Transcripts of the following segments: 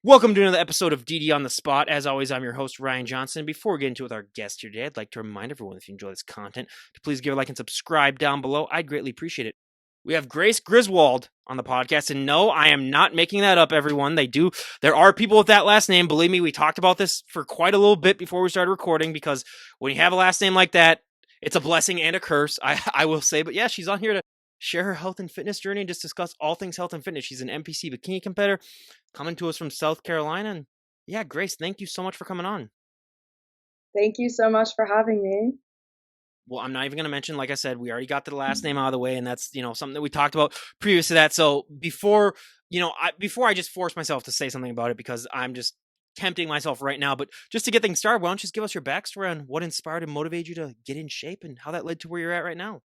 Welcome to another episode of DD on the Spot. As always, I'm your host, Ryan Johnson. Before we get into with our guest here today, I'd like to remind everyone, if you enjoy this content, to please give a like and subscribe down below. I'd greatly appreciate it. We have Grace Griswold on the podcast, and no, I am not making that up, everyone. There are people with that last name. Believe me, we talked about this for quite a little bit before we started recording, because when you have a last name like that, it's a blessing and a curse, I will say. But yeah, she's on here to share her health and fitness journey and just discuss all things health and fitness. She's an NPC bikini competitor coming to us from South Carolina. And yeah, Grace, thank you so much for coming on. Thank you so much for having me. Well, I'm not even going to mention, like I said, we already got the last name out of the way, and that's, something that we talked about previous to that. So before I just force myself to say something about it, because I'm just tempting myself right now, but just to get things started, why don't you just give us your backstory on what inspired and motivated you to get in shape and how that led to where you're at right now?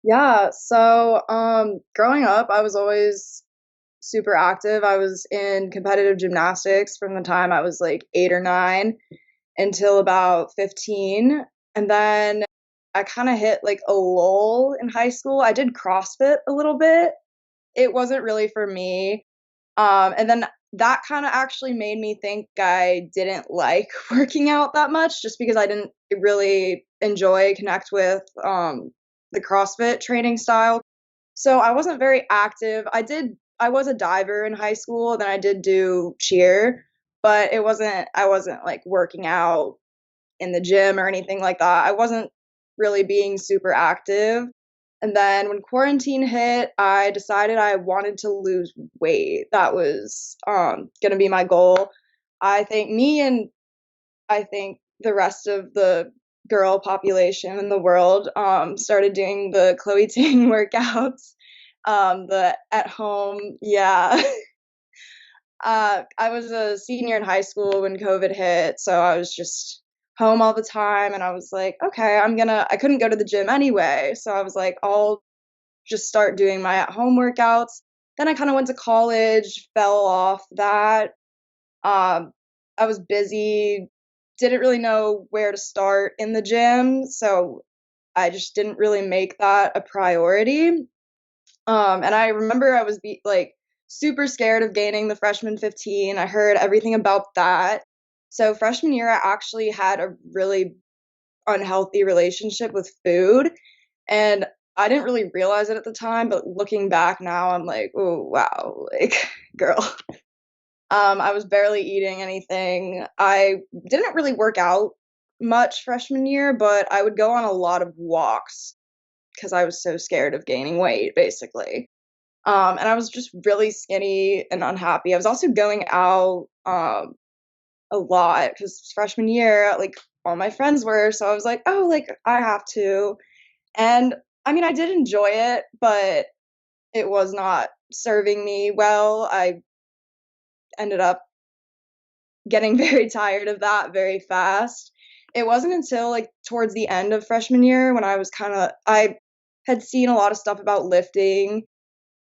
Yeah, growing up, I was always super active. I was in competitive gymnastics from the time I was like 8 or 9 until about 15. And then I kind of hit like a lull in high school. I did CrossFit a little bit. It wasn't really for me. And then that kind of actually made me think I didn't like working out that much just because I didn't really connect with the CrossFit training style. So I wasn't very active. I was a diver in high school, then I did do cheer, but I wasn't like working out in the gym or anything like that. I wasn't really being super active. And then when quarantine hit, I decided I wanted to lose weight. That was going to be my goal. I think me and I think the rest of the girl population in the world started doing the Chloe Ting workouts, the at home. Yeah. I was a senior in high school when COVID hit, so I was just home all the time, and I was like, okay, I couldn't go to the gym anyway, so I was like, I'll just start doing my at home workouts. Then I kind of went to college, fell off that. Um, I was busy, didn't really know where to start in the gym, so I just didn't really make that a priority. And I remember I was like super scared of gaining the freshman 15. I heard everything about that. So freshman year, I actually had a really unhealthy relationship with food, and I didn't really realize it at the time, but looking back now, I'm like, oh wow, like girl. I was barely eating anything. I didn't really work out much freshman year, but I would go on a lot of walks because I was so scared of gaining weight, basically. And I was just really skinny and unhappy. I was also going out a lot because freshman year, like all my friends were, so I was like, oh, like I have to. And I mean, I did enjoy it, but it was not serving me well. I ended up getting very tired of that very fast. It wasn't until like towards the end of freshman year when I had seen a lot of stuff about lifting.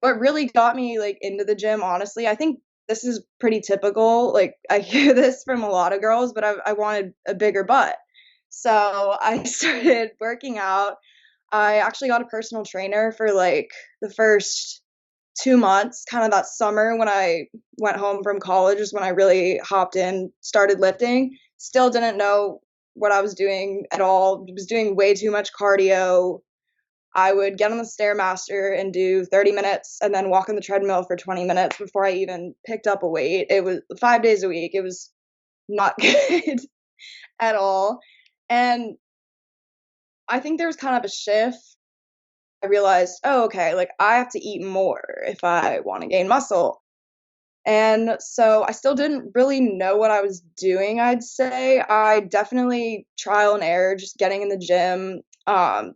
What really got me like into the gym, honestly, I think this is pretty typical. Like I hear this from a lot of girls, but I wanted a bigger butt. So I started working out. I actually got a personal trainer for like the first 2 months, kind of that summer when I went home from college is when I really hopped in, started lifting. Still didn't know what I was doing at all. Was doing way too much cardio. I would get on the Stairmaster and do 30 minutes and then walk on the treadmill for 20 minutes before I even picked up a weight. It was 5 days a week. It was not good at all. And I think there was kind of a shift. I realized, oh, okay, like I have to eat more if I want to gain muscle. And so I still didn't really know what I was doing, I'd say. I definitely trial and error, just getting in the gym. I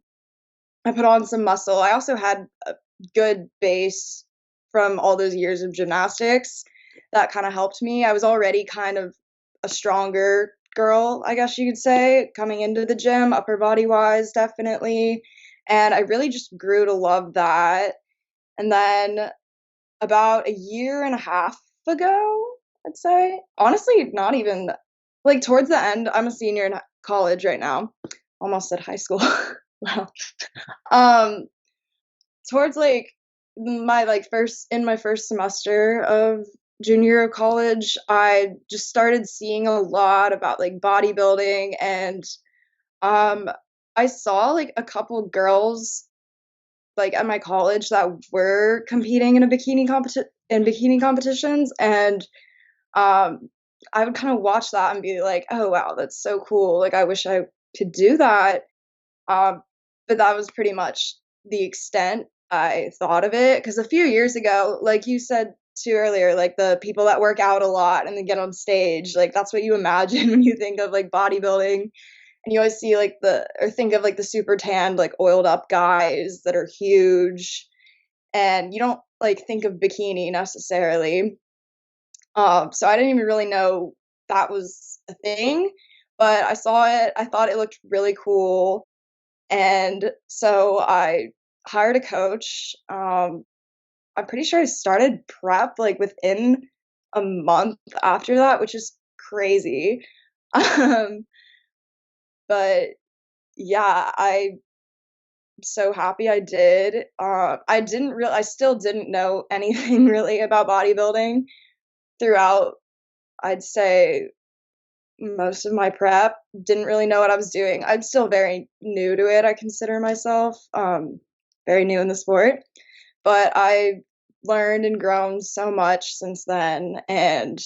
put on some muscle. I also had a good base from all those years of gymnastics. That kind of helped me. I was already kind of a stronger girl, I guess you could say, coming into the gym, upper body wise, definitely. And I really just grew to love that. And then about a year and a half ago, I'd say, honestly, not even like towards the end, I'm a senior in college right now, almost at high school. Wow. Um, towards like my first semester of junior year of college, I just started seeing a lot about like bodybuilding, and um I saw like a couple girls like at my college that were competing in a bikini competitions, and um I would kind of watch that and be like, oh wow, that's so cool, like I wish I could do that. um but that was pretty much the extent I thought of it, because a few years ago, like you said too earlier, like the people that work out a lot and then get on stage, like that's what you imagine when you think of like bodybuilding. And you always see like the or think of like the super tanned, like oiled up guys that are huge, and you don't like think of bikini necessarily. So I didn't even really know that was a thing, but I saw it. I thought it looked really cool, and so I hired a coach. I'm pretty sure I started prep like within a month after that, which is crazy. Um, but yeah, I'm so happy I did. I still didn't know anything really about bodybuilding throughout, I'd say, most of my prep. Didn't really know what I was doing. I'm still very new to it. I consider myself very new in the sport, but I learned and grown so much since then, and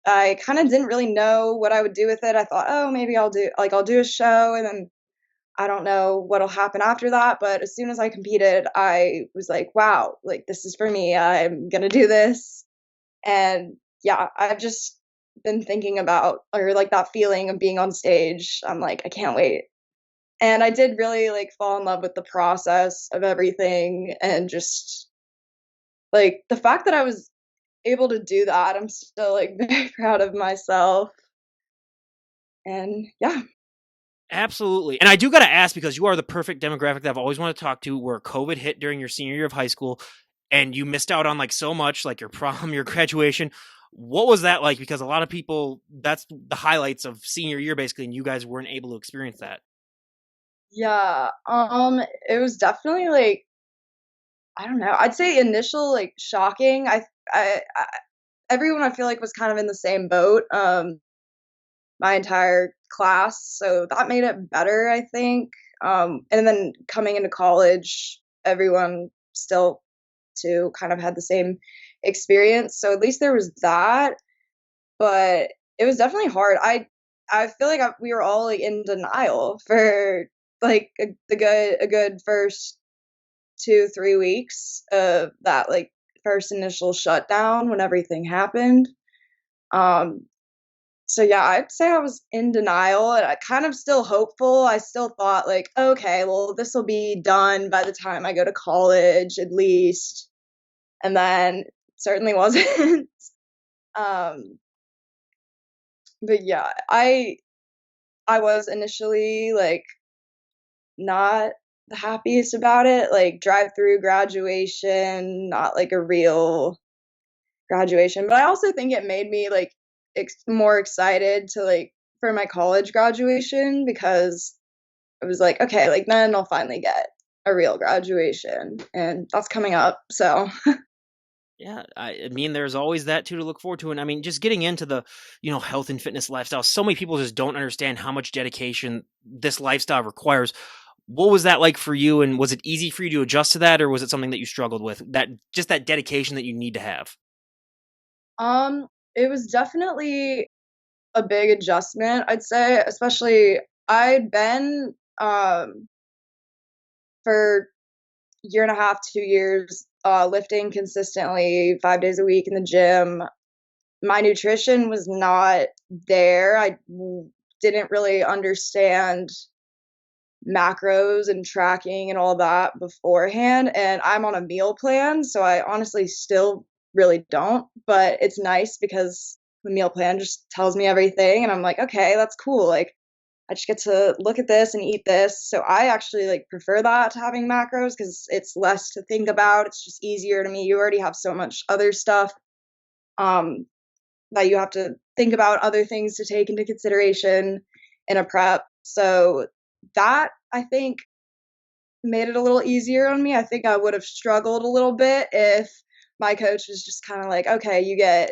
I kind of didn't really know what I would do with it. I thought, oh, maybe I'll do a show, and then I don't know what'll happen after that. But as soon as I competed, I was like, wow, like this is for me. I'm gonna do this. And yeah, I've just been thinking about, or like that feeling of being on stage. I'm like, I can't wait. And I did really like fall in love with the process of everything, and just like the fact that I was able to do that, I'm still like very proud of myself. And yeah. Absolutely. And I do got to ask, because you are the perfect demographic that I've always wanted to talk to, where COVID hit during your senior year of high school and you missed out on like so much, like your prom, your graduation. What was that like? Because a lot of people, that's the highlights of senior year basically, and you guys weren't able to experience that. Yeah, it was definitely like, I don't know. I'd say initial like shocking. I everyone I feel like was kind of in the same boat. My entire class, so that made it better, I think. And then coming into college, everyone still too kind of had the same experience. So at least there was that, but it was definitely hard. I feel like we were all like in denial for like a good first 2 3 weeks of that like first initial shutdown when everything happened. Um, so yeah, I'd say I was in denial, and I kind of still hopeful. I still thought like, okay, well, this will be done by the time I go to college at least. And then certainly wasn't. um, but yeah, I was initially like not the happiest about it. Like drive through graduation, not like a real graduation. But I also think it made me like more excited to like for my college graduation, because I was like, okay, like then I'll finally get a real graduation, and that's coming up. So Yeah, I mean, there's always that too to look forward to, and I mean, just getting into the, health and fitness lifestyle. So many people just don't understand how much dedication this lifestyle requires. What was that like for you, and was it easy for you to adjust to that, or was it something that you struggled with? That just that dedication that you need to have. um it was definitely a big adjustment, I'd say, especially I'd been for year and a half, 2 years, lifting consistently 5 days a week in the gym. My nutrition was not there. Didn't really understand macros and tracking and all that beforehand. And I'm on a meal plan, so I honestly still really don't. But it's nice because the meal plan just tells me everything, and I'm like, okay, that's cool. Like, I just get to look at this and eat this. So I actually like prefer that to having macros, because it's less to think about. It's just easier to me. You already have so much other stuff um, that you have to think about, other things to take into consideration in a prep. So that, I think, made it a little easier on me. I think I would have struggled a little bit if my coach was just kind of like, okay, you get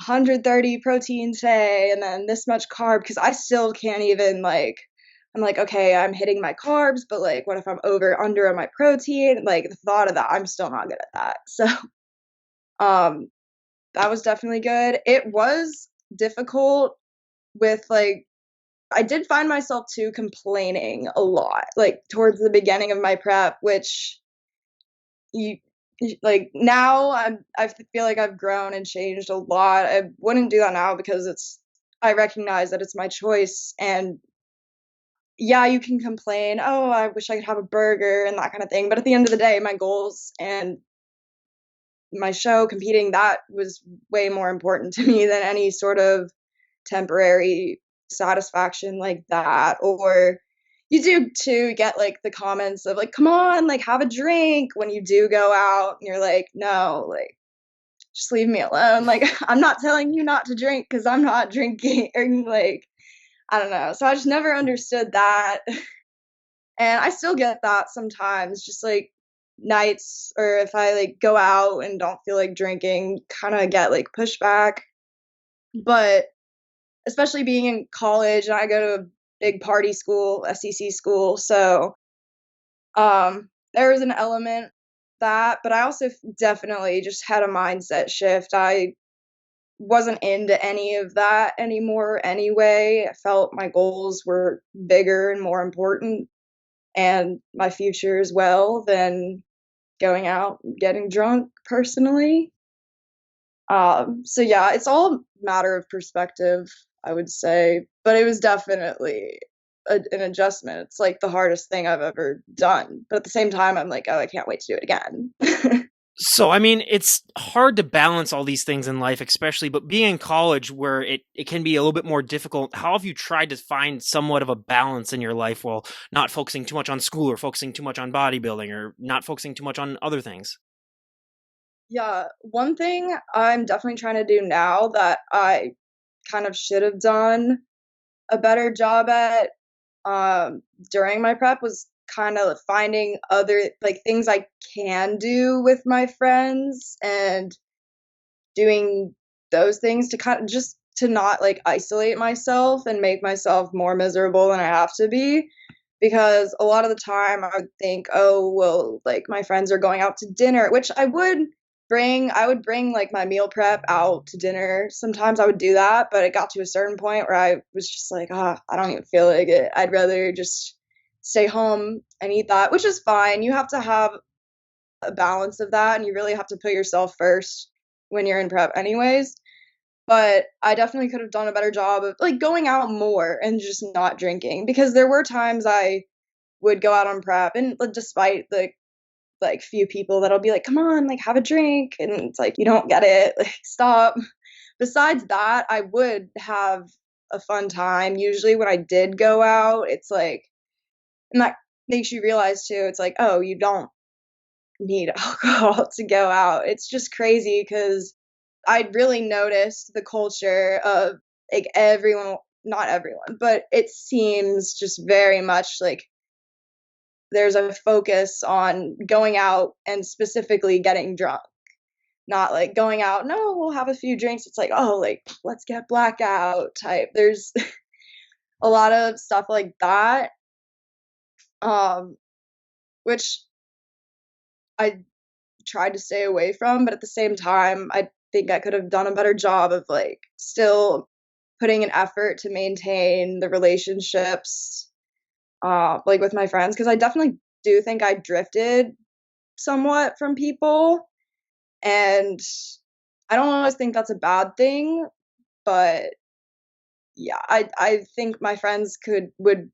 130 protein today and then this much carb, because I still can't even like, I'm like, okay, I'm hitting my carbs, but like what if I'm over under on my protein? Like the thought of that, I'm still not good at that. So um that was definitely good. It was difficult with like, I did find myself too complaining a lot, like towards the beginning of my prep, which you like now I feel like I've grown and changed a lot. I wouldn't do that now because I recognize that it's my choice. And yeah, you can complain, oh, I wish I could have a burger and that kind of thing. But at the end of the day, my goals and my show, competing, that was way more important to me than any sort of temporary satisfaction like that. Or you do too get like the comments of like, come on, like have a drink when you do go out, and you're like, no, like just leave me alone. Like I'm not telling you not to drink because I'm not drinking. Or like, I don't know. So I just never understood that. And I still get that sometimes, just like nights, or if I like go out and don't feel like drinking, kind of get like pushback. But especially being in college, and I go to a big party school, SEC school, so there was an element that, but I also definitely just had a mindset shift. I wasn't into any of that anymore anyway. I felt my goals were bigger and more important, and my future as well, than going out and getting drunk personally. So yeah, it's all a matter of perspective, I would say, but it was definitely an adjustment. It's like the hardest thing I've ever done, but at the same time, I'm like, oh, I can't wait to do it again. So, I mean, it's hard to balance all these things in life, especially, but being in college where it can be a little bit more difficult. How have you tried to find somewhat of a balance in your life while not focusing too much on school or focusing too much on bodybuilding or not focusing too much on other things? Yeah, one thing I'm definitely trying to do now that I kind of should have done a better job at during my prep was kind of finding other like things I can do with my friends, and doing those things to kind of just to not like isolate myself and make myself more miserable than I have to be. Because a lot of the time I would think, oh, well, like my friends are going out to dinner, which I would bring like my meal prep out to dinner. Sometimes I would do that, but it got to a certain point where I was just like, I don't even feel like it. I'd rather just stay home and eat that, which is fine. You have to have a balance of that, and you really have to put yourself first when you're in prep anyways. But I definitely could have done a better job of like going out more and just not drinking, because there were times I would go out on prep, and despite the like few people that'll be like, come on, like have a drink, and it's like, you don't get it, like stop. Besides that, I would have a fun time usually when I did go out. It's like, and that makes you realize too, it's like, oh, you don't need alcohol to go out. It's just crazy because I'd really noticed the culture of like everyone, not everyone, but it seems just very much like there's a focus on going out and specifically getting drunk. Not like going out, no, we'll have a few drinks. It's like, oh, like let's get blackout type. There's a lot of stuff like that, um, which I tried to stay away from, but at the same time, I think I could have done a better job of like still putting an effort to maintain the relationships, like with my friends, because I definitely do think I drifted somewhat from people, and I don't always think that's a bad thing, but yeah, I think my friends would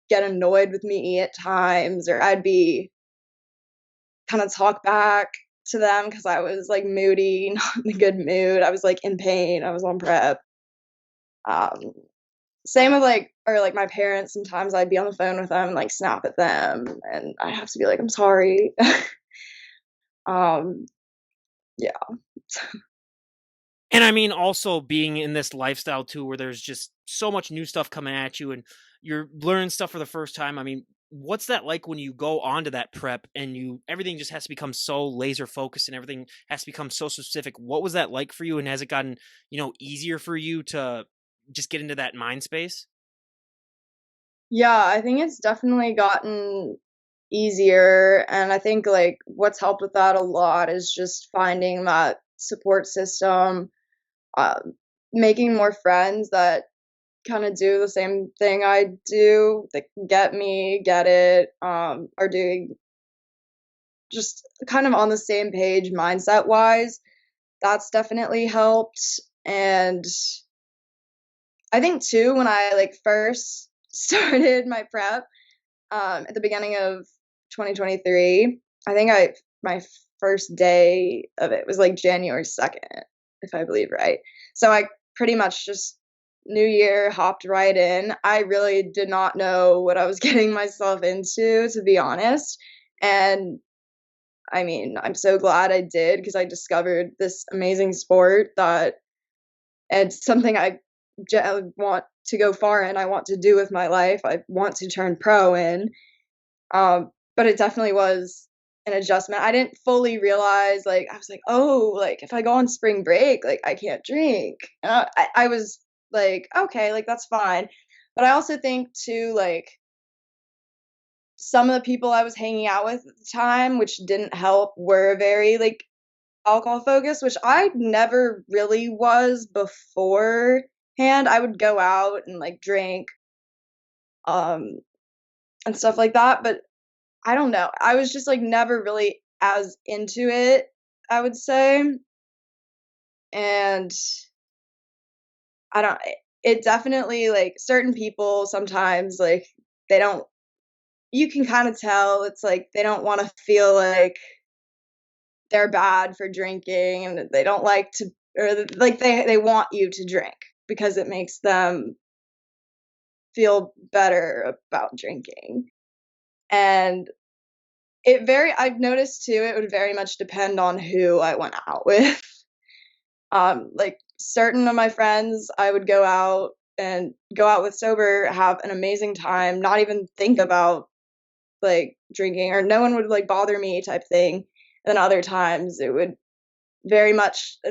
get annoyed with me at times, or I'd be kind of talk back to them because I was like moody, not in a good mood. I was like in pain. I was on prep. Um, Same with like, or like my parents. Sometimes I'd be on the phone with them and like snap at them, and I have to be like, I'm sorry. um, yeah, And I mean, also being in this lifestyle too, where there's just so much new stuff coming at you and you're learning stuff for the first time. I mean, what's that like when you go onto that prep and everything just has to become so laser focused and everything has to become so specific? What was that like for you, and has it gotten, easier for you to just get into that mind space? Yeah, I think it's definitely gotten easier, and I think, like, what's helped with that a lot is just finding that support system, making more friends that kinda do the same thing I do, that get me, get it, are doing just kind of on the same page mindset-wise. That's definitely helped, and I think too, when I, like, first started my prep, at the beginning of 2023, I think my first day of it was, like, January 2nd, if I believe right. So I pretty much just New Year, hopped right in. I really did not know what I was getting myself into, to be honest, and, I mean, I'm so glad I did because I discovered this amazing sport that it's something I want to go far in, I want to do with my life, I want to turn pro in, but it definitely was an adjustment. I didn't fully realize, like, I was like, "Oh, like, if I go on spring break, like, I can't drink." I was like, "Okay, like, that's fine." But I also think too, like, some of the people I was hanging out with at the time, which didn't help, were very, like, alcohol focused, which I never really was beforehand. I would go out and, like, drink, um, and stuff like that, but I don't know. I was just, like, never really as into it, I would say, and I don't it definitely, like, certain people sometimes, like, they don't you can kinda tell it's like they don't wanna feel like they're bad for drinking, and they don't like to, or, like, they want you to drink because it makes them feel better about drinking, and I've noticed too, it would very much depend on who I went out with. Like, certain of my friends, I would go out with sober, have an amazing time, not even think about, like, drinking, or no one would, like, bother me type thing. And other times, it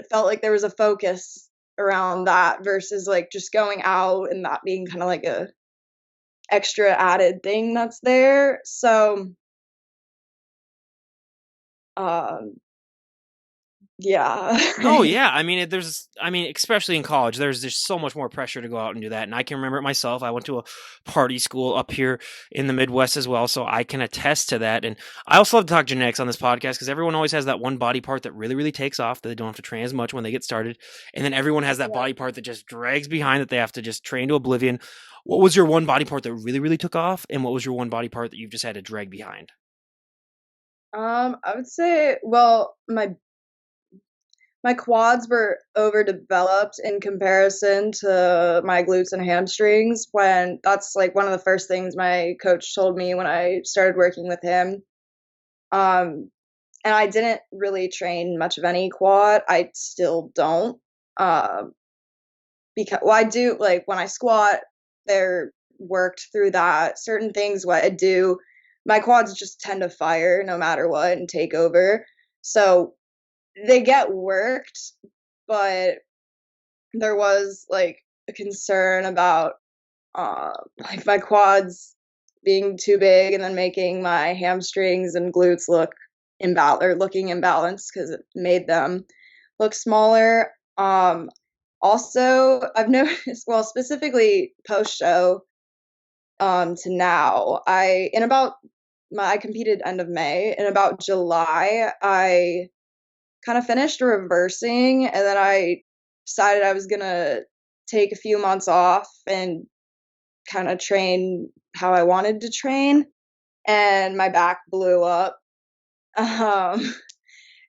felt like there was a focus around that versus, like, just going out and that being kinda like a extra added thing that's there. So, um, yeah. No, yeah. I mean, especially in college, there's just so much more pressure to go out and do that. And I can remember it myself. I went to a party school up here in the Midwest as well, so I can attest to that. And I also love to talk genetics on this podcast because everyone always has that one body part that really, really takes off that they don't have to train as much when they get started. And then everyone has that Yeah. body part that just drags behind that they have to just train to oblivion. What was your one body part that really, really took off? And what was your one body part that you've just had to drag behind? I would say, well, my quads were overdeveloped in comparison to my glutes and hamstrings, when that's, like, one of the first things my coach told me when I started working with him. Um, and I didn't really train much of any quad. I still don't. Um, because, well, I do, like, when I squat, they're worked through that. Certain things what I do, my quads just tend to fire no matter what and take over. So they get worked, but there was, like, a concern about, like, my quads being too big and then making my hamstrings and glutes looking imbalanced because it made them look smaller. Also, I've noticed, well, specifically post-show, to now, I competed end of May. In about July, I kinda finished reversing, and then I decided I was gonna take a few months off and kinda train how I wanted to train, and my back blew up. Um,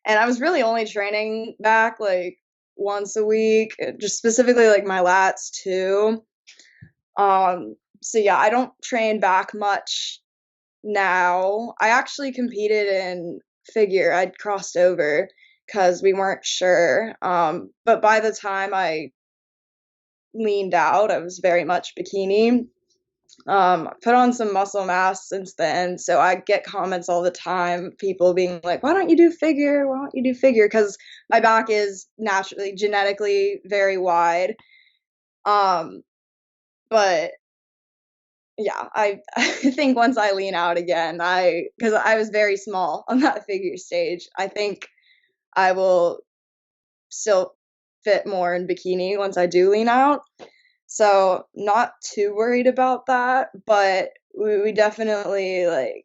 and I was really only training back, like, once a week, just specifically, like, my lats too. So yeah, I don't train back much now. I actually competed in figure. I'd crossed over because we weren't sure. But by the time I leaned out, I was very much bikini. Put on some muscle mass since then. So I get comments all the time, people being like, why don't you do figure? Why don't you do figure? Because my back is naturally, genetically very wide. Um, but yeah, I think once I lean out again, because I was very small on that figure stage, I think I will still fit more in bikini once I do lean out. So not too worried about that, but we definitely like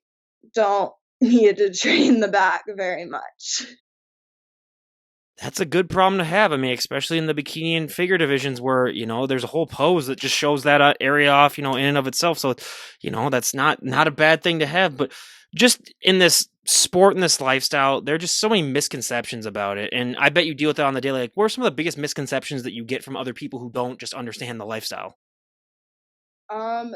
don't need to train the back very much. That's a good problem to have. I mean, especially in the bikini and figure divisions where, there's a whole pose that just shows that area off, in and of itself. So, that's not a bad thing to have. But just in this sport and this lifestyle, there are just so many misconceptions about it. And I bet you deal with that on the daily. Like, what are some of the biggest misconceptions that you get from other people who don't just understand the lifestyle? Um,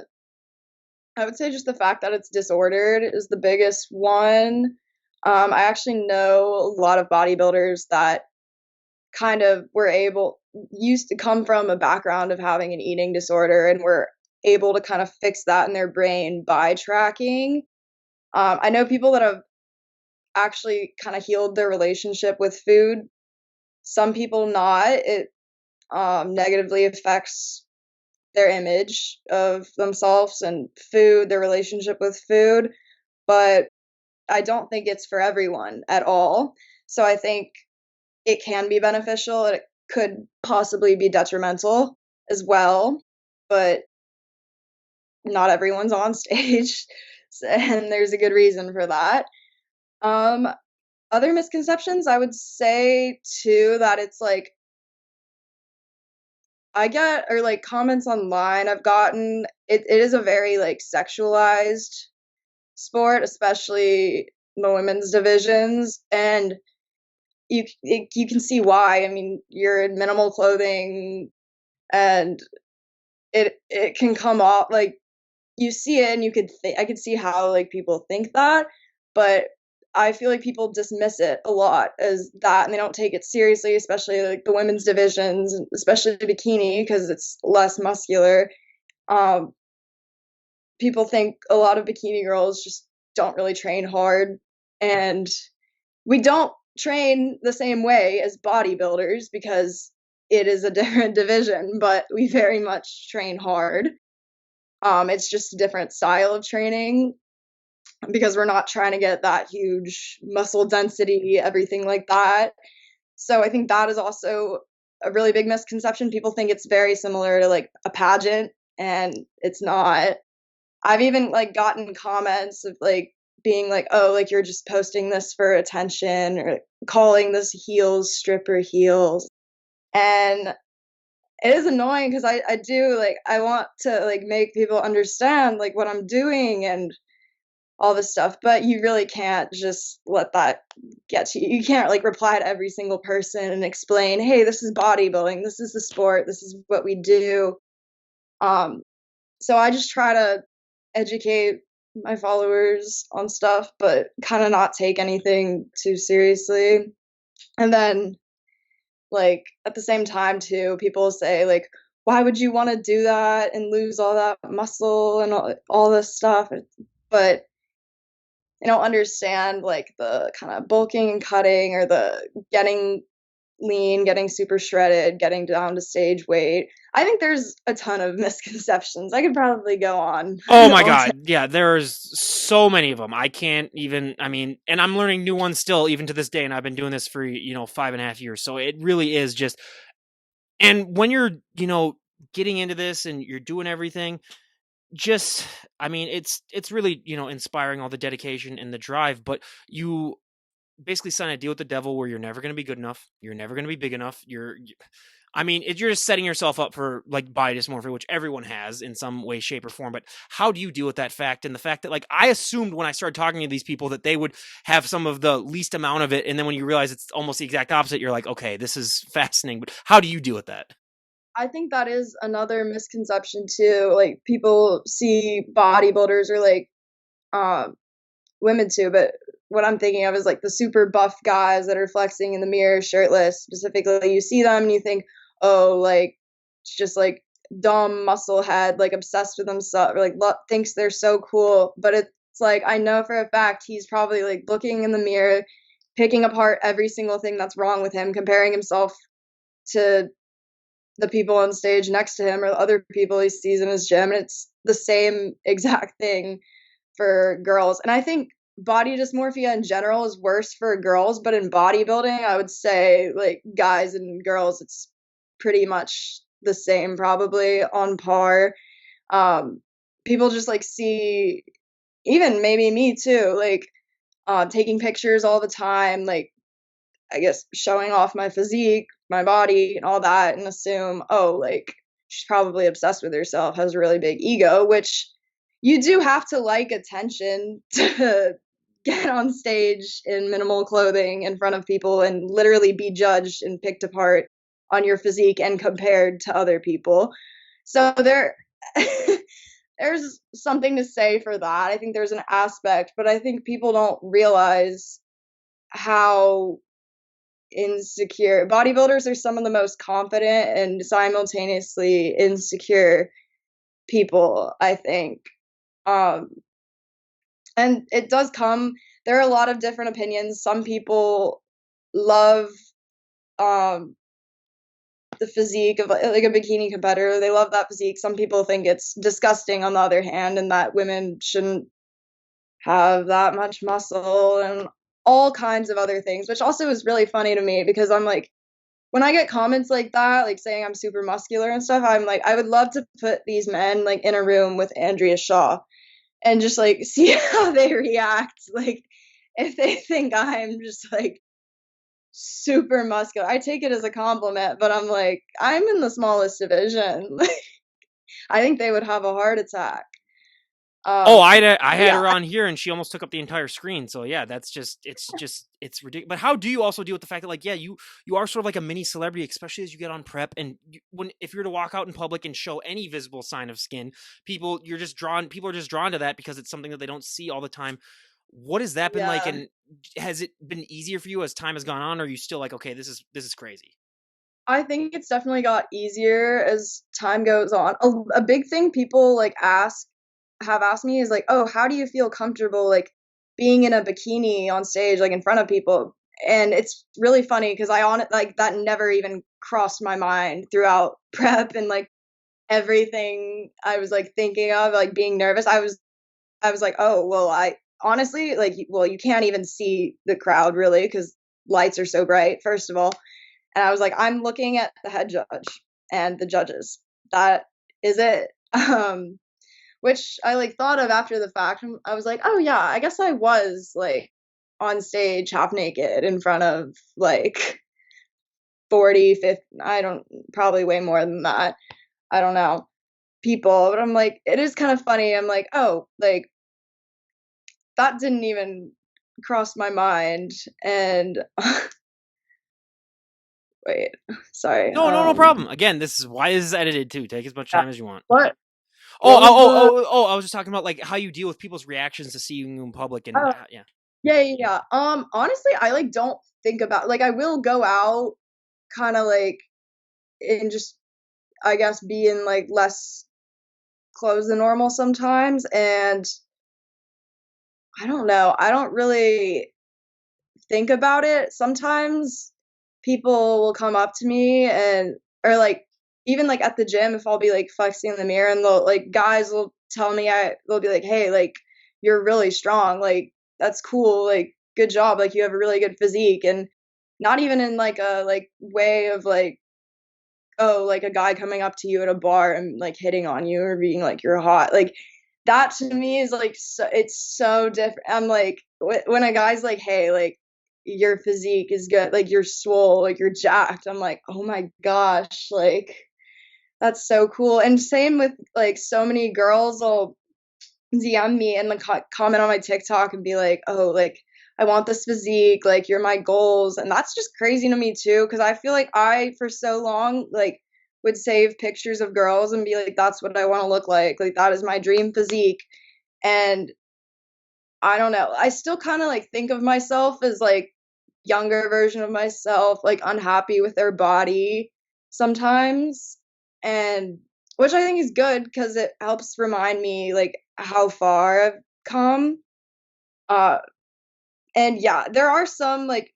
I would say just the fact that it's disordered is the biggest one. I actually know a lot of bodybuilders that kind of were able used to come from a background of having an eating disorder and were able to kind of fix that in their brain by tracking. I know people that have actually kind of healed their relationship with food. Some people not. It negatively affects their image of themselves and food, their relationship with food. But I don't think it's for everyone at all. So I think it can be beneficial. It could possibly be detrimental as well, but not everyone's on stage, and there's a good reason for that. Um, Other misconceptions, I would say too that it's like I get or like comments online I've gotten. It is a very like sexualized sport, especially the women's divisions, and you can see why. I mean, you're in minimal clothing, and it can come off like you see it, and I could see how like people think that, but I feel like people dismiss it a lot as that, and they don't take it seriously, especially like the women's divisions, especially the bikini because it's less muscular. Um, People think a lot of bikini girls just don't really train hard, and we don't train the same way as bodybuilders because it is a different division, but we very much train hard. It's just a different style of training because we're not trying to get that huge muscle density, everything like that. So I think that is also a really big misconception. People think it's very similar to like a pageant, and it's not. I've even like gotten comments of like being like, oh, like you're just posting this for attention or calling this heels stripper heels. And it is annoying because I do like I want to like make people understand like what I'm doing and all this stuff, but you really can't just let that get to you. You can't like reply to every single person and explain, hey, this is bodybuilding, this is the sport, this is what we do. Um, so I just try to educate my followers on stuff, but kind of not take anything too seriously. And then, like, at the same time, too, people say, like, why would you want to do that and lose all that muscle and all this stuff? But they don't understand, like, the kind of bulking and cutting or the getting lean, getting super shredded, getting down to stage weight. I think there's a ton of misconceptions. I could probably go on Oh my all day. God. Yeah, there's so many of them. I can't even, I mean, and I'm learning new ones still, even to this day. And I've been doing this for, 5.5 years. So it really is just, and when you're, getting into this and you're doing everything, just, I mean, it's really, inspiring all the dedication and the drive, but you basically sign a deal with the devil where you're never going to be good enough. You're never going to be big enough. I mean, you're just setting yourself up for like body dysmorphia, which everyone has in some way, shape, or form. But how do you deal with that fact and the fact that, like, I assumed when I started talking to these people that they would have some of the least amount of it, and then when you realize it's almost the exact opposite, you're like, okay, this is fascinating. But how do you deal with that? I think that is another misconception too. Like people see bodybuilders or like um women too, but what I'm thinking of is like the super buff guys that are flexing in the mirror shirtless specifically. You see them and you think, oh, like it's just like dumb muscle head, like obsessed with himself, or like thinks they're so cool. But it's like I know for a fact he's probably like looking in the mirror, picking apart every single thing that's wrong with him, comparing himself to the people on stage next to him or the other people he sees in his gym. And it's the same exact thing for girls. And I think body dysmorphia in general is worse for girls, but in bodybuilding, I would say like guys and girls, it's pretty much the same, probably on par. People just like see, even maybe me too, like taking pictures all the time, like I guess showing off my physique, my body, and all that, and assume, oh, like she's probably obsessed with herself, has a really big ego, which you do have to like attention to get on stage in minimal clothing in front of people and literally be judged and picked apart on your physique and compared to other people. So there's something to say for that. I think there's an aspect, but I think people don't realize how insecure bodybuilders are some of the most confident and simultaneously insecure people, I think. um and it does come, there are a lot of different opinions. Some people love um the physique of like a bikini competitor, they love that physique. Some people think it's disgusting on the other hand, and that women shouldn't have that much muscle and all kinds of other things, which also is really funny to me because I'm like, when I get comments like that, like saying I'm super muscular and stuff, I'm like, I would love to put these men like in a room with Andrea Shaw and just like see how they react. Like if they think I'm just like super muscular, I take it as a compliment, but I'm like, I'm in the smallest division. I think they would have a heart attack. Oh, Um, I had yeah, her on here and she almost took up the entire screen. So yeah, that's it's ridiculous. But how do you also deal with the fact that like yeah, you are sort of like a mini celebrity, especially as you get on prep and when if you're to walk out in public and show any visible sign of skin, people are just drawn to that because it's something that they don't see all the time. What has that been like, yeah. and has it been easier for you as time has gone on, or are you still like okay, this is crazy? I think it's definitely got easier as time goes on. A big thing people like have asked me is like, "Oh, how do you feel comfortable like being in a bikini on stage like in front of people?" And it's really funny because I on it like that never even crossed my mind throughout prep and like everything I was like thinking of like being nervous. I was like, "Oh, well, I honestly like well, you can't even see the crowd really cuz lights are so bright first of all." And I was like, I'm looking at the head judge and the judges. That is it. Which I like thought of after the fact. I was like, oh yeah, I guess I was like on stage half naked in front of like 40, 50, I don't, probably way more than that. I don't know, people. But I'm like, it is kind of funny. I'm like, oh, like that didn't even cross my mind. And wait, sorry. No problem. Again, this is why this is edited too. Take as much Yeah. time as you want. What Oh, what was the I was just talking about like how you deal with people's reactions to seeing you in public, and oh, yeah. yeah, yeah, yeah. Honestly, I like don't think about like I will go out kind of like and just I guess be in like less clothes than normal sometimes, and I don't know. I don't really think about it. Sometimes people will come up to me and or like even like at the gym if I'll be like flexing in the mirror and they'll like guys will tell me they'll be like, "Hey, like you're really strong. Like that's cool. Like good job. Like you have a really good physique." And not even in like a like way of like oh, like a guy coming up to you at a bar and like hitting on you or being like you're hot. Like that to me is like so, it's so different. I'm like when a guy's like, "Hey, like your physique is good. Like you're swole, like you're jacked." I'm like, "Oh my gosh, like that's so cool." And same with like so many girls will DM me and like comment on my TikTok and be like, "Oh, like I want this physique, like you're my goals." And that's just crazy to me too cuz I feel like I for so long like would save pictures of girls and be like that's what I want to look like. Like that is my dream physique. And I don't know. I still kind of like think of myself as like younger version of myself, like unhappy with their body sometimes. And which I think is good because it helps remind me like how far I've come. Uh, and yeah, there are some like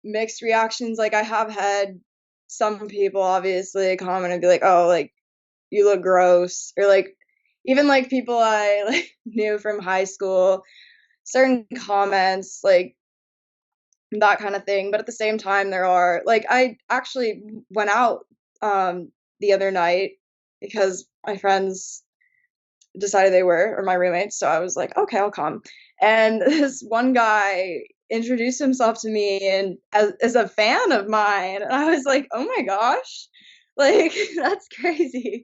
mixed reactions. Like I have had some people obviously comment and be like, "Oh, like you look gross," or like even like people I like knew from high school, certain comments like that kind of thing. But at the same time, there are like I actually went out the other night because my friends decided they were, or my roommates. So I was like, okay, I'll come. And this one guy introduced himself to me and as a fan of mine. And I was like, oh my gosh, like that's crazy.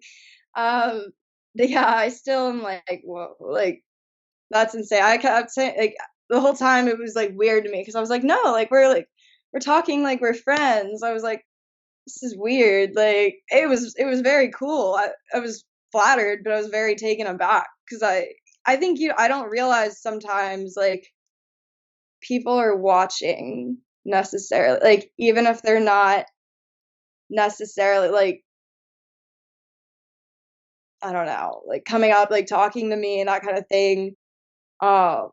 Um, but yeah, I still am like, whoa, like that's insane. I kept saying like the whole time it was like weird to me because I was like we're talking like we're friends. I was like, this is weird. Like it was very cool. I was flattered, but I was very taken aback because I think I don't realize sometimes like people are watching necessarily, like even if they're not necessarily like I don't know, like coming up like talking to me and that kind of thing. Uh,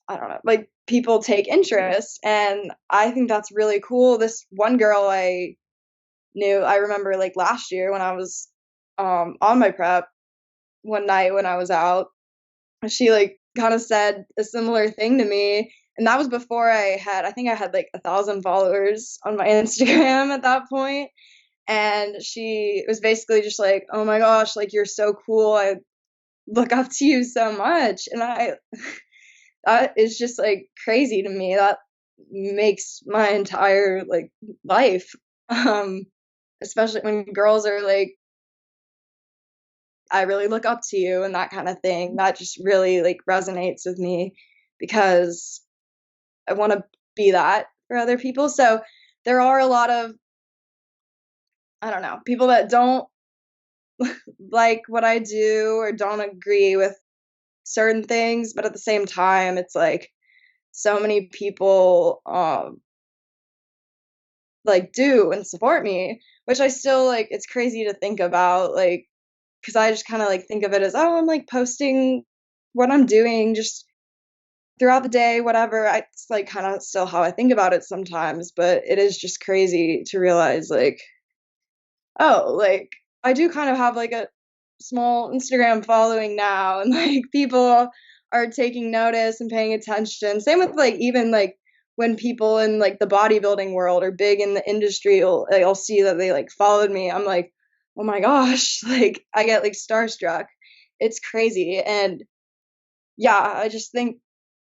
I don't know, like people take interest, and I think that's really cool. This one girl I remember like last year when I was on my prep one night when I was out, she like kind of said a similar thing to me. And that was before I think I had like 1,000 followers on my Instagram at that point. And she was basically just like, oh my gosh, like you're so cool. I look up to you so much. And that is just like crazy to me. That makes my entire like life. Um, especially when girls are like, I really look up to you and that kind of thing. That just really like resonates with me because I want to be that for other people. So there are a lot of, I don't know, people that don't like what I do or don't agree with certain things, but at the same time it's like so many people like do and support me, which I still like it's crazy to think about like because I just kind of like think of it as, oh, I'm like posting what I'm doing just throughout the day, whatever. It's like kind of still how I think about it sometimes, but it is just crazy to realize like, oh, like I do kind of have like a small Instagram following now, and like people are taking notice and paying attention. Same with like even like when people in like the bodybuilding world or big in the industry, I'll see that they like followed me. I'm like, oh my gosh, like I get like starstruck. It's crazy. And yeah, I just think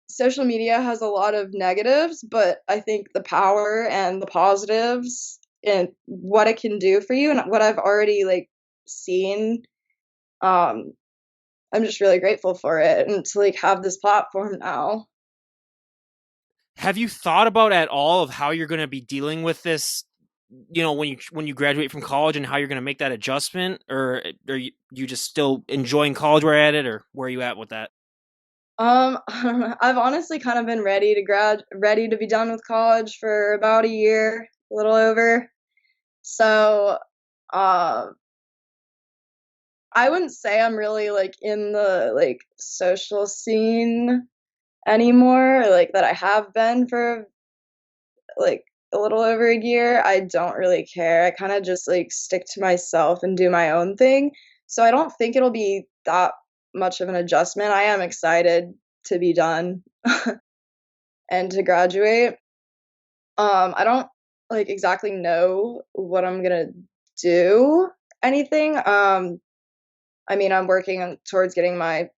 social media has a lot of negatives, but I think the power and the positives and what it can do for you and what I've already like seen, um, I'm just really grateful for it and to like have this platform now. Have you thought about at all of how you're going to be dealing with this, when you graduate from college and how you're going to make that adjustment, or are you just still enjoying college where you're at it, or where are you at with that? I've honestly kind of been ready to be done with college for about a year, a little over. So, uh, I wouldn't say I'm really like in the like social scene anymore, like that I have been for like a little over a year. I don't really care. I kind of just like stick to myself and do my own thing. So I don't think it'll be that much of an adjustment. I am excited to be done and to graduate. I don't like exactly know what I'm gonna do anything. I mean, I'm working towards getting my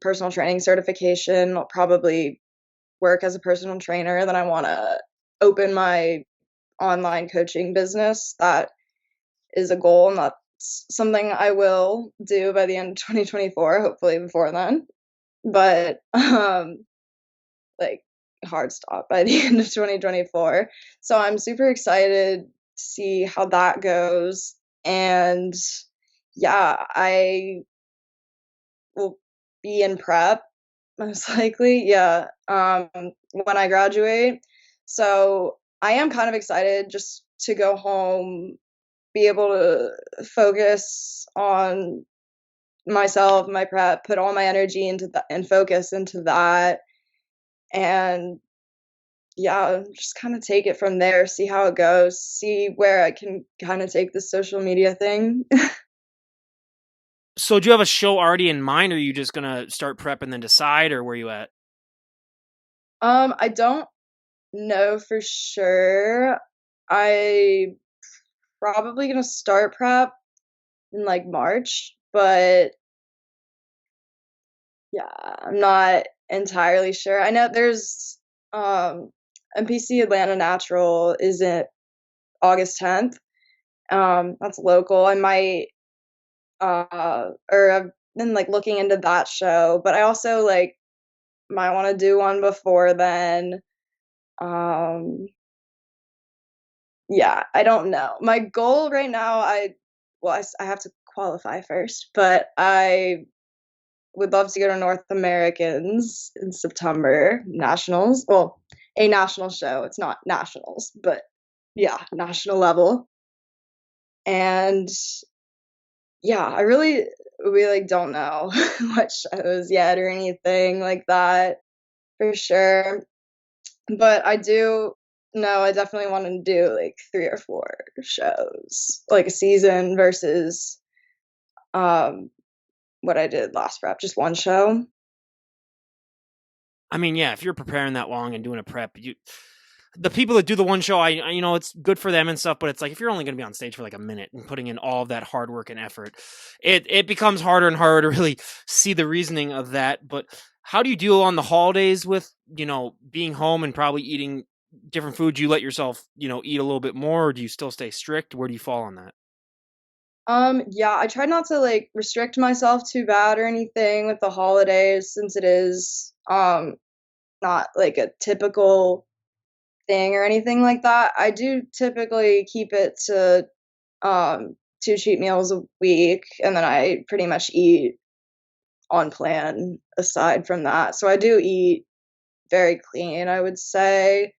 personal training certification. I'll probably work as a personal trainer. Then I want to open my online coaching business. That is a goal, and that's something I will do by the end of 2024, hopefully before then. But like hard stop by the end of 2024. So I'm super excited to see how that goes. And yeah, I will be in prep most likely. Yeah. When I graduate. So I am kind of excited just to go home be able to focus on myself, my prep, put all my energy into that and focus into that. And yeah, just kind of take it from there, see how it goes, see where I can kind of take the social media thing. So do you have a show already in mind, or are you just gonna start prep and then decide, or where you at? I don't know for sure. I probably gonna start prep in like March, but yeah, I'm not entirely sure. I know there's MPC Atlanta Natural isn't August 10th. That's local. I might or I've been like looking into that show, but I also like might want to do one before then. Um yeah, I don't know. My goal right now, I have to qualify first, but I would love to go to North Americans in September, nationals. Well, a national show. It's not nationals, but yeah, national level. And yeah, I really we like don't know what shows yet or anything like that for sure. But I do know I definitely want to do like 3 or 4 shows, like a season versus um what I did last prep, just one show. I mean, yeah, if you're preparing that long and doing a prep, the people that do the one show, it's good for them and stuff, but it's like if you're only going to be on stage for like a minute and putting in all of that hard work and effort, it becomes harder and harder to really see the reasoning of that. But how do you deal on the holidays with, being home and probably eating different foods? You let yourself, eat a little bit more, or do you still stay strict? Where do you fall on that? Yeah, I try not to like restrict myself too bad or anything with the holidays since it is not like a typical thing or anything like that. I do typically keep it to 2 cheat meals a week, and then I pretty much eat on plan aside from that. So I do eat very clean, I would say.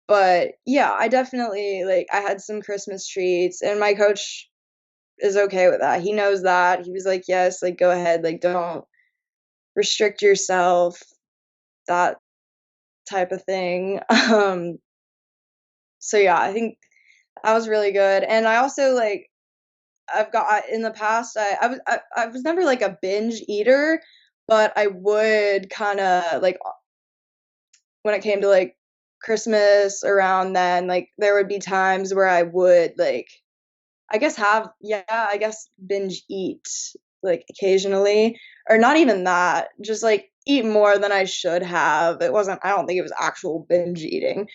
But yeah, I definitely like I had some Christmas treats and my coach is okay with that. He knows that. He was like, "Yes, like go ahead, like don't restrict yourself." That type of thing. So yeah, I think that was really good. And I also like I've got in the past I was never like a binge eater, but I would kind of like when it came to like Christmas around then, like there would be times where I would like I guess binge eat like occasionally or not even that, just like eat more than I should have. I don't think it was actual binge eating,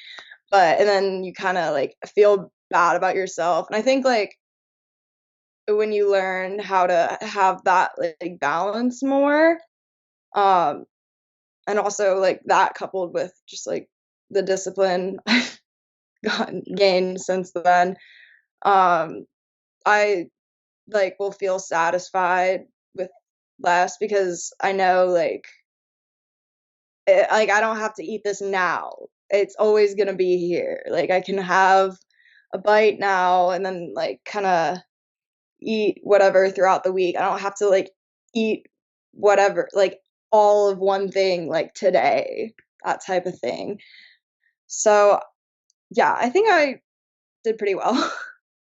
but and then you kind of like feel bad about yourself. And I think like when you learn how to have that like balance more, um and also like that coupled with just like the discipline I've gotten gained since then, um I like will feel satisfied with less because I know like I don't have to eat this now. It's always gonna be here. Like I can have a bite now and then like kind of eat whatever throughout the week. I don't have to like eat whatever like all of one thing like today, that type of thing. So yeah, I think I did pretty well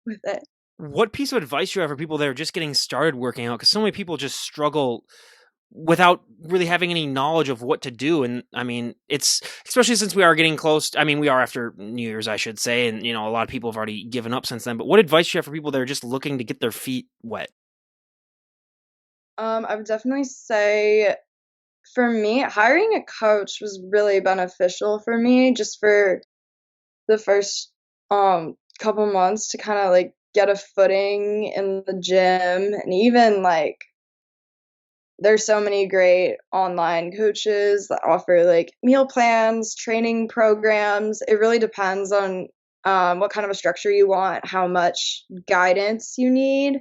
with it. What piece of advice do you have for people that are just getting started working out? Because so many people just struggle without really having any knowledge of what to do. And I mean, it's especially since we are getting close. I mean, we are after New Year's, I should say. And, a lot of people have already given up since then. But what advice do you have for people that are just looking to get their feet wet? I would definitely say for me, hiring a coach was really beneficial for me just for the first couple months to kind of like get a footing in the gym. And even like there's so many great online coaches that offer like meal plans, training programs. It really depends on what kind of a structure you want, how much guidance you need.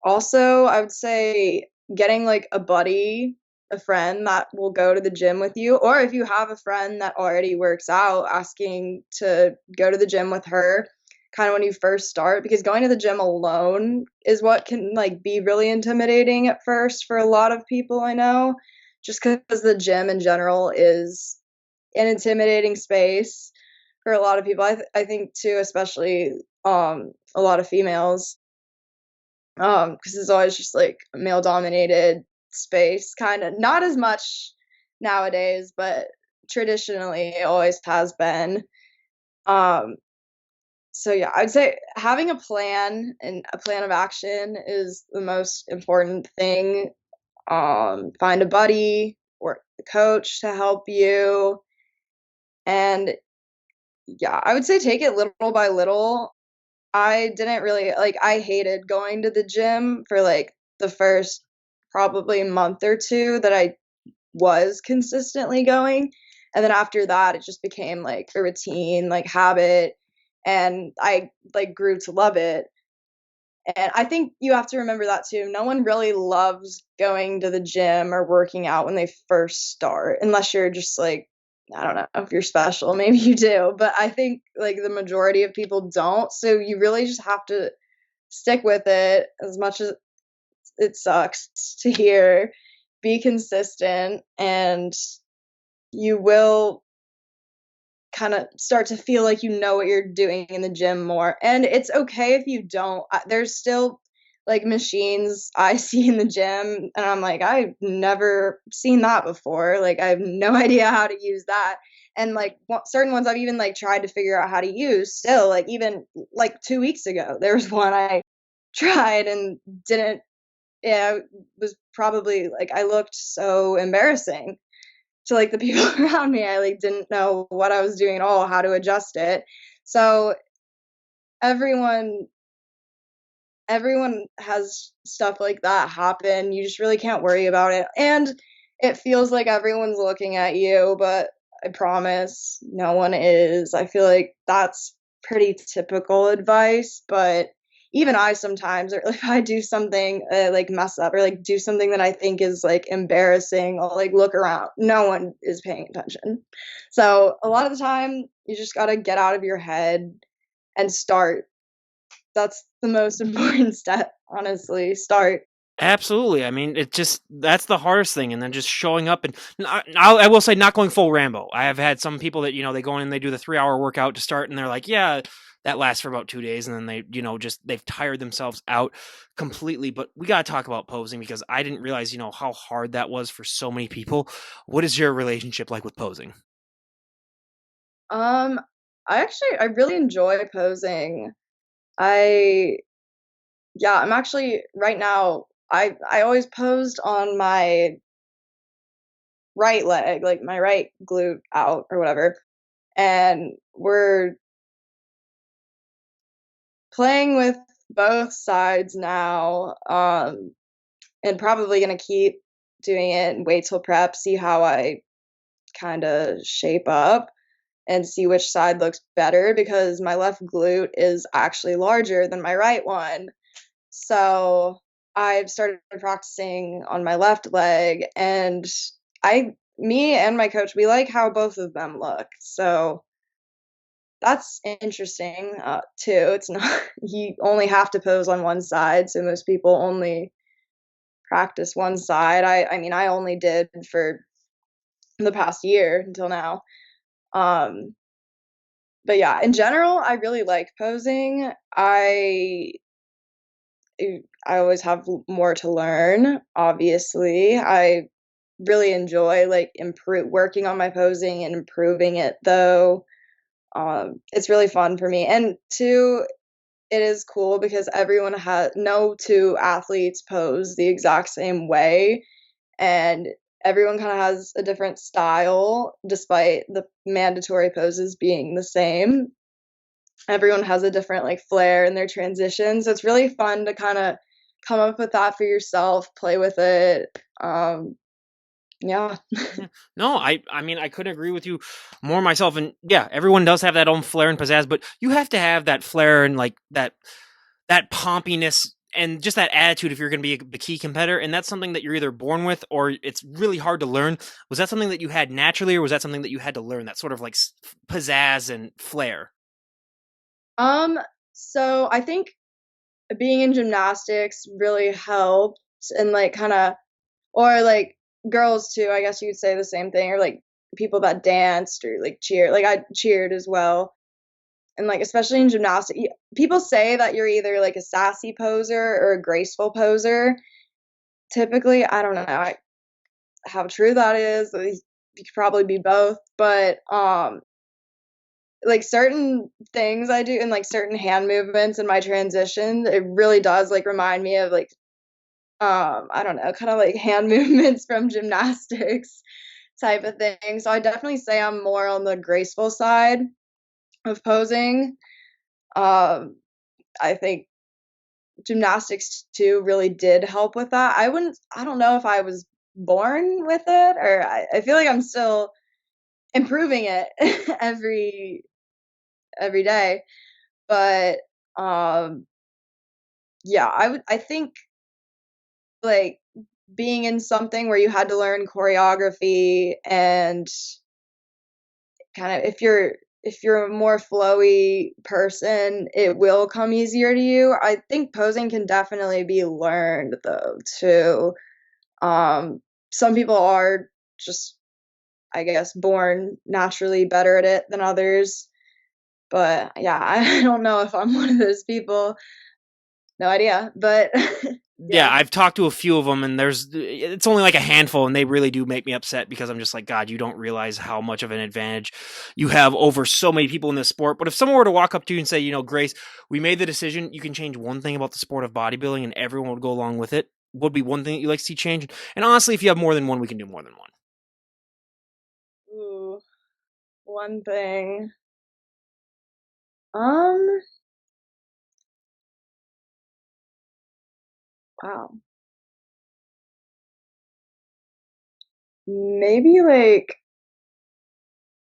Also, I would say getting like a buddy, a friend that will go to the gym with you, or if you have a friend that already works out, asking to go to the gym with her kind of when you first start, because going to the gym alone is what can like be really intimidating at first for a lot of people I know, just because the gym in general is an intimidating space for a lot of people. I think too, especially a lot of females, because it's always just like a male dominated space, kind of not as much nowadays, but traditionally it always has been. Um, so yeah, I'd say having a plan and a plan of action is the most important thing. Find a buddy or a coach to help you, and yeah, I would say take it little by little. I didn't really like I hated going to the gym for like the first probably month or two that I was consistently going. And then after that it just became like a routine, like habit, and I like grew to love it. And I think you have to remember that too. No one really loves going to the gym or working out when they first start, unless you're just like, I don't know if you're special, maybe you do, but I think like the majority of people don't. So you really just have to stick with it as much as it sucks to hear. Be consistent, and you will kind of start to feel like you know what you're doing in the gym more. And it's okay if you don't. There's still like machines I see in the gym and I'm like, I've never seen that before. Like I have no idea how to use that. And like certain ones I've even like tried to figure out how to use still. Like even like 2 weeks ago there was one I tried and didn't. Yeah, it was probably like I looked so embarrassing to like the people around me. I like didn't know what I was doing at all, how to adjust it. So everyone everyone has stuff like that happen. You just really can't worry about it. And it feels like everyone's looking at you, but I promise no one is. I feel like that's pretty typical advice, but even I sometimes, or if I do something like mess up or like do something that I think is like embarrassing, I'll like look around. No one is paying attention. So a lot of the time, you just got to get out of your head and start. That's the most important step, honestly. Start. Absolutely. I mean, it just that's the hardest thing, and then just showing up and I will say not going full Rambo. I have had some people that they go in and they do the 3 hour workout to start, and they're like, yeah, that lasts for about 2 days, and then they just they've tired themselves out completely. But we got to talk about posing because I didn't realize how hard that was for so many people. What is your relationship like with posing? Um, I really enjoy posing. I Yeah, I'm actually right now. I always posed on my right leg, like my right glute out or whatever. And we're playing with both sides now, and probably gonna keep doing it and wait till prep, see how I kind of shape up and see which side looks better because my left glute is actually larger than my right one. So I've started practicing on my left leg, and me and my coach, we like how both of them look. So that's interesting too. It's not you only have to pose on one side, so most people only practice one side. I mean, I only did for the past year until now. Um, but yeah, in general, I really like posing. I always have more to learn, obviously. I really enjoy like improve working on my posing and improving it though. It's really fun for me. And two, it is cool because everyone has no two athletes pose the exact same way, and everyone kind of has a different style despite the mandatory poses being the same. Everyone has a different like flair in their transitions. So it's really fun to kind of come up with that for yourself, play with it. Yeah. Yeah. No, I mean I couldn't agree with you more myself. And yeah, everyone does have that own flair and pizzazz, but you have to have that flair and like that pompiness and just that attitude if you're going to be a bikini competitor. And that's something that you're either born with or it's really hard to learn. Was that something that you had naturally, or was that something that you had to learn? That sort of like pizzazz and flair. Um, So I think being in gymnastics really helped and like kind of, or like girls too, I guess you could say the same thing, or like people that danced or like cheer. Like I cheered as well. And like especially in gymnastics, people say that you're either like a sassy poser or a graceful poser. Typically, I don't know how true that is. You could probably be both, but like certain things I do and like certain hand movements in my transition, it really does like remind me of like I don't know, kind of like hand movements from gymnastics type of thing. So I definitely say I'm more on the graceful side of posing. Um I think gymnastics too really did help with that. I don't know if I was born with it or I feel like I'm still improving it every day. But um yeah, I think like being in something where you had to learn choreography and kind of if you're a more flowy person, it will come easier to you. I think posing can definitely be learned though too. Some people are just, I guess, born naturally better at it than others. But yeah, I don't know if I'm one of those people. No idea. But Yeah, yeah. I've talked to a few of them, and it's only like a handful, and they really do make me upset because I'm just like, God, you don't realize how much of an advantage you have over so many people in this sport. But if someone were to walk up to you and say, Grace, we made the decision, you can change one thing about the sport of bodybuilding, and everyone would go along with it, would be one thing that you like to see change. And honestly, if you have more than one, we can do more than one. Ooh, one thing. Um, wow. Maybe like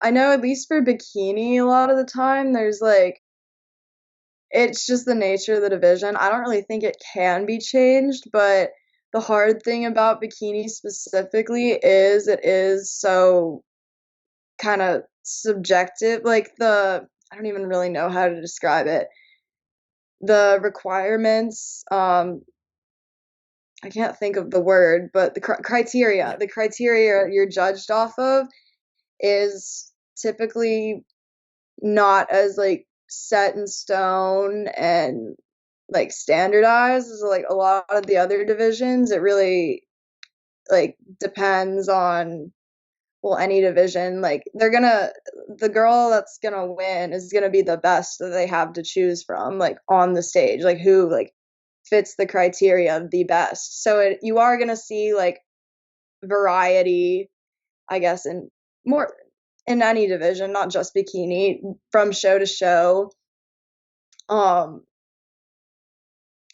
I know at least for bikini a lot of the time there's like it's just the nature of the division. I don't really think it can be changed, but the hard thing about bikini specifically is it is so kind of subjective. Like I don't even really know how to describe it. The requirements, I can't think of the word, but Yeah. the criteria you're judged off of is typically not as like set in stone and like standardized as like a lot of the other divisions. It really like depends on, well, any division. Like the girl that's gonna win is gonna be the best that they have to choose from, like on the stage, like who like fits the criteria of the best. So you are gonna see like variety, I guess, in more in any division, not just bikini, from show to show, um,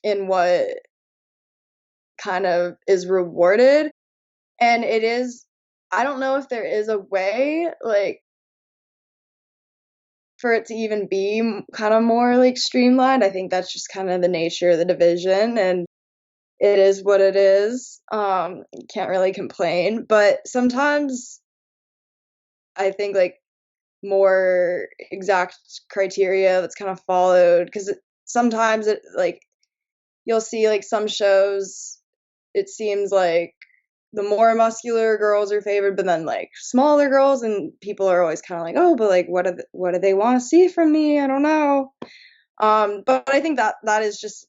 in what kind of is rewarded. And it is, I don't know if there is a way like for it to even be kind of more like streamlined. I think that's just kind of the nature of the division and it is what it is. Can't really complain, but sometimes I think like more exact criteria that's kind of followed because sometimes it like you'll see like some shows it seems like the more muscular girls are favored but then like smaller girls and people are always kind of like, oh, but like what do they want to see from me? I don't know. But I think that is just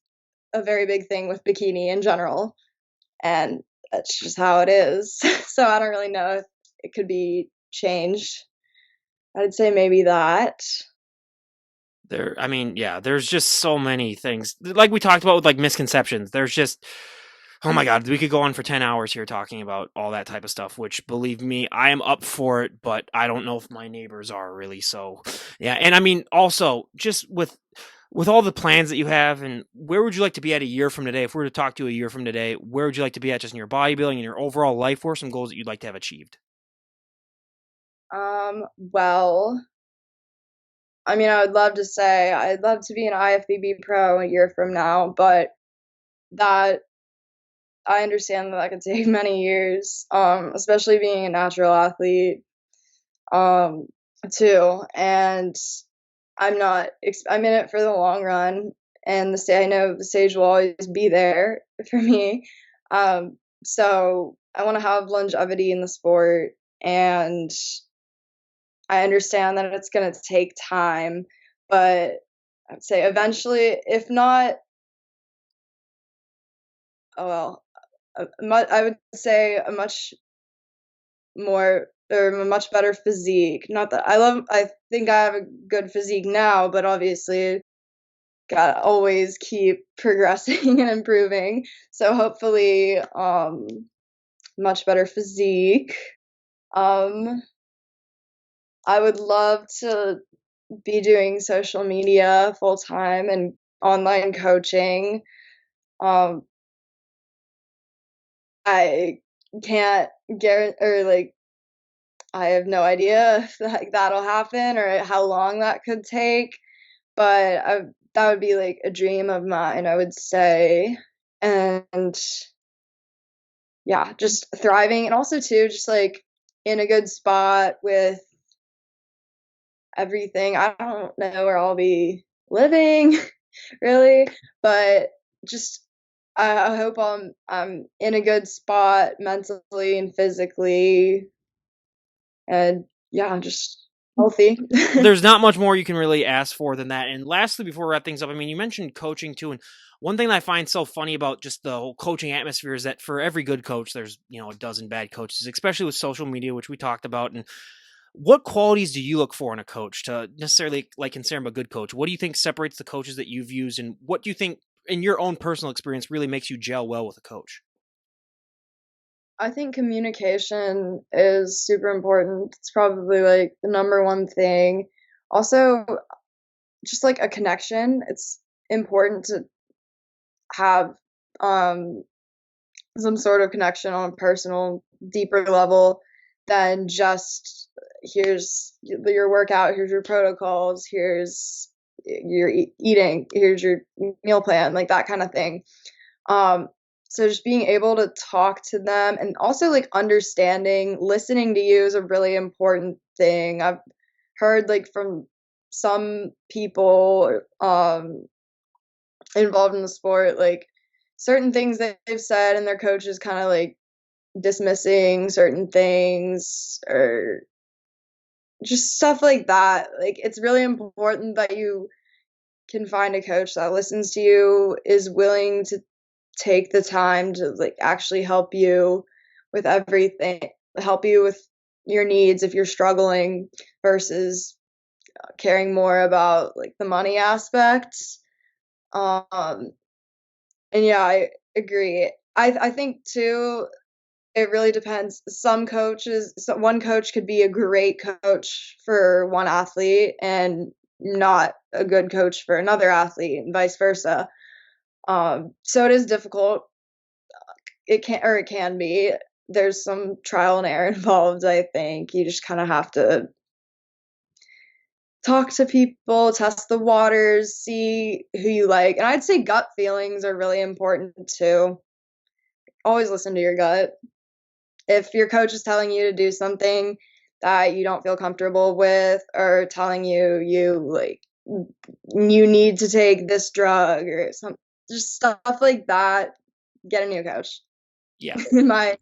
a very big thing with bikini in general and that's just how it is. So I don't really know if it could be changed. I'd say maybe that. I mean, yeah, there's just so many things. Like we talked about with like misconceptions. There's just, oh my God, we could go on for 10 hours here talking about all that type of stuff, which believe me, I am up for it, but I don't know if my neighbors are really. So, yeah. And I mean, also just with all the plans that you have and where would you like to be at a year from today? If we were to talk to you a year from today, where would you like to be at just in your bodybuilding and your overall life? What are some goals that you'd like to have achieved? Well, I mean, I would love to say I'd love to be an IFBB pro a year from now, but that I understand that that could take many years, especially being a natural athlete, um, too. And I'm in it for the long run, and I know the stage will always be there for me. So I want to have longevity in the sport, and I understand that it's going to take time, but I'd say eventually, if not, oh well, I would say a much more or a much better physique. Not that I think I have a good physique now, but obviously gotta always keep progressing and improving. So hopefully, much better physique. Um, I would love to be doing social media full time and online coaching. Um, I can't guarantee or like I have no idea if that'll happen or how long that could take, but that would be like a dream of mine, I would say. And yeah, just thriving and also too just like in a good spot with everything. I don't know where I'll be living really, but just I hope I'm in a good spot mentally and physically and yeah, just healthy. There's not much more you can really ask for than that. And lastly, before we wrap things up, I mean, you mentioned coaching too, and one thing that I find so funny about just the whole coaching atmosphere is that for every good coach, there's a dozen bad coaches, especially with social media, which we talked about. And what qualities do you look for in a coach to necessarily like consider him a good coach? What do you think separates the coaches that you've used, and what do you think, in your own personal experience, really makes you gel well with a coach? I think communication is super important. It's probably like the number one thing. Also, just like a connection. It's important to have um some sort of connection on a personal, deeper level than just here's your workout, here's your protocols, here's your eating, here's your meal plan, like that kind of thing. Um, so just being able to talk to them and also like understanding, listening to you is a really important thing. I've heard like from some people involved in the sport, like certain things that they've said and their coach is kind of like dismissing certain things or just stuff like that. Like it's really important that you can find a coach that listens to you, is willing to take the time to like actually help you with everything, help you with your needs if you're struggling versus caring more about like the money aspects. Um and yeah, I agree. I think too it really depends. One coach could be a great coach for one athlete and not a good coach for another athlete and vice versa. So it is difficult. It can be. There's some trial and error involved, I think. You just kind of have to talk to people, test the waters, see who you like. And I'd say gut feelings are really important too. Always listen to your gut. If your coach is telling you to do something that you don't feel comfortable with or telling you need to take this drug or some just stuff like that, get a new coach. Yeah. In my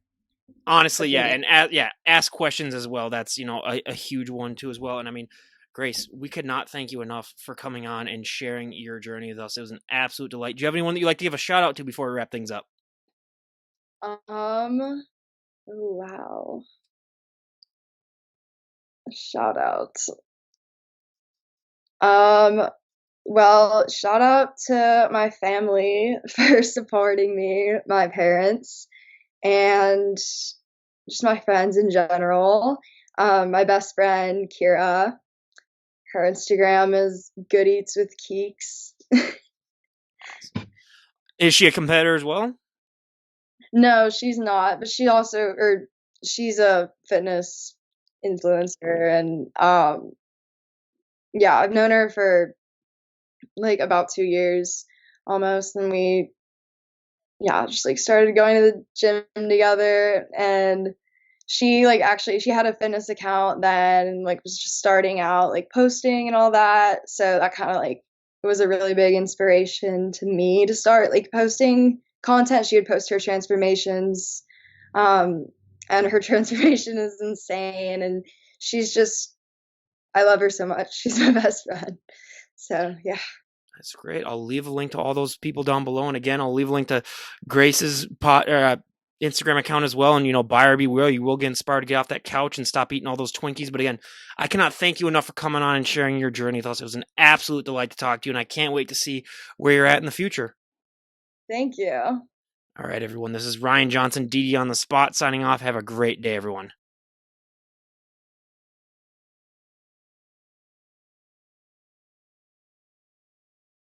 Honestly, yeah, opinion. and ask questions as well. That's a huge one too as well. And I mean, Grace, we could not thank you enough for coming on and sharing your journey with us. It was an absolute delight. Do you have anyone that you'd like to give a shout out to before we wrap things up? Oh, wow. Shout out. Um, well, shout out to my family for supporting me, my parents, and just my friends in general. My best friend, Kira, her Instagram is Good Eats with Keeks. Is she a competitor as well? No, she's not, but she's a fitness influencer and yeah, I've known her for like about 2 years almost, and just like started going to the gym together, and she like actually she had a fitness account then and like was just starting out like posting and all that. So that kind of like it was a really big inspiration to me to start like posting content. She would post her transformations. Um and her transformation is insane and she's just I love her so much. She's my best friend. So yeah. That's great. I'll leave a link to all those people down below. And again, I'll leave a link to Grace's Instagram account as well. And, buyer beware, you will get inspired to get off that couch and stop eating all those Twinkies. But again, I cannot thank you enough for coming on and sharing your journey with us. It was an absolute delight to talk to you. And I can't wait to see where you're at in the future. Thank you. All right, everyone. This is Ryan Johnson, DD on the spot, signing off. Have a great day, everyone.